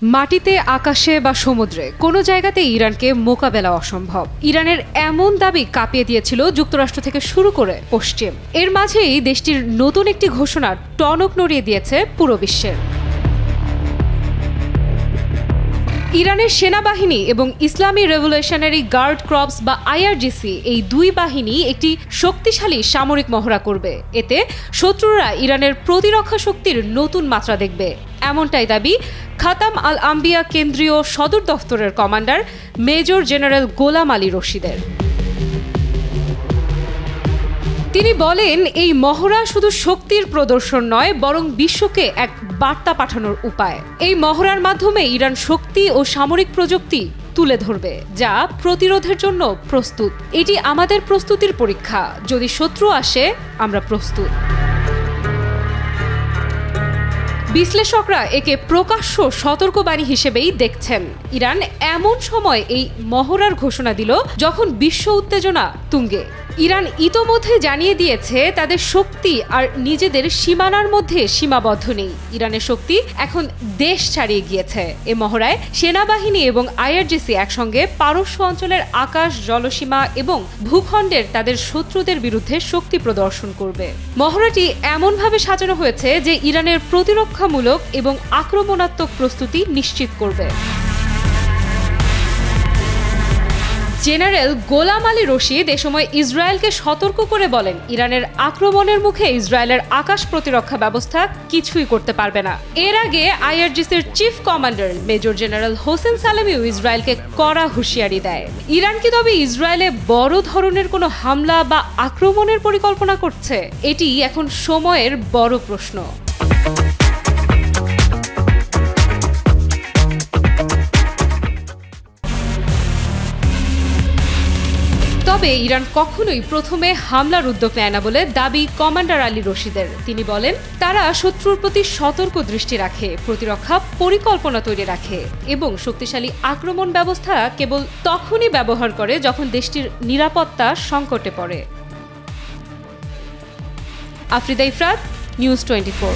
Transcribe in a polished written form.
মাটিতে, আকাশে বা সমুদ্রে কোনো জায়গাতেই ইরানকে মোকাবেলা অসম্ভব। ইরানের এমন দাবি কাঁপিয়ে দিয়েছিল যুক্তরাষ্ট্র থেকে শুরু করে পশ্চিম। এর মাঝেই দেশটির নতুন একটি ঘোষণা টনক নড়িয়ে দিয়েছে পুরো বিশ্বের। ইরানের সেনাবাহিনী এবং ইসলামী রেভলিউশনারি গার্ড ক্রপস বা আইআরজিসি এই দুই বাহিনী একটি শক্তিশালী সামরিক মহড়া করবে। এতে শত্রুরা ইরানের প্রতিরক্ষা শক্তির নতুন মাত্রা দেখবে, এমনটাই দাবি খাতাম আল আম্বিয়া কেন্দ্রীয় সদর দফতরের কমান্ডার মেজর জেনারেল গোলাম আলী রশিদের। তিনি বলেন, এই মহড়া শুধু শক্তির প্রদর্শন নয়, বরং বিশ্বকে এক বার্তা পাঠানোর উপায়। এই মহড়ার মাধ্যমে ইরান শক্তি ও সামরিক প্রযুক্তি তুলে ধরবে, যা প্রতিরোধের জন্য প্রস্তুত। এটি আমাদের প্রস্তুতির পরীক্ষা। যদি শত্রু আসে, আমরা প্রস্তুত। বিশ্লেষকরা একে প্রকাশ্য সতর্কবাণী হিসেবেই দেখছেন। ইরান এমন সময় এই মহড়ার ঘোষণা দিল যখন বিশ্ব উত্তেজনা তুঙ্গে। ইরান ইতোমধ্যে জানিয়ে দিয়েছে তাদের শক্তি আর নিজেদের সীমানার মধ্যে সীমাবদ্ধ নেই। ইরানের শক্তি এখন দেশ ছাড়িয়ে গিয়েছে। এ মহড়ায় সেনাবাহিনী এবং আইআরজিসি একসঙ্গে পারস্য অঞ্চলের আকাশ, জলসীমা এবং ভূখণ্ডের তাদের শত্রুদের বিরুদ্ধে শক্তি প্রদর্শন করবে। মহড়াটি এমনভাবে সাজানো হয়েছে যে ইরানের প্রতিরক্ষামূলক এবং আক্রমণাত্মক প্রস্তুতি নিশ্চিত করবে। জেনারেল গোলাম আলী রশিদ এ সময় ইসরায়েলকে সতর্ক করে বলেন, ইরানের আক্রমণের মুখে ইসরায়েলের আকাশ প্রতিরক্ষা ব্যবস্থা কিছুই করতে পারবে না। এর আগে আইআরজিসির chief commander major general Hossein সালামিও ইসরায়েলকে কড়া হুঁশিয়ারি দেয়। ইরান কি তবে ইসরায়েলে বড় ধরনের কোনো হামলা বা আক্রমণের পরিকল্পনা করছে? এটি এখন সময়ের বড় প্রশ্ন। তবে ইরান কখনোই প্রথমে হামলার উদ্যোগ নেয় না বলে দাবি কমান্ডার আলী রশিদের। তিনি বলেন, তারা শত্রুর প্রতি সতর্ক দৃষ্টি রাখে, প্রতিরক্ষা পরিকল্পনা তৈরি রাখে এবং শক্তিশালী আক্রমণ ব্যবস্থা কেবল তখনই ব্যবহার করে যখন দেশটির নিরাপত্তা সংকটে পড়ে। আফ্রিদা ইফরাত, নিউজ 24।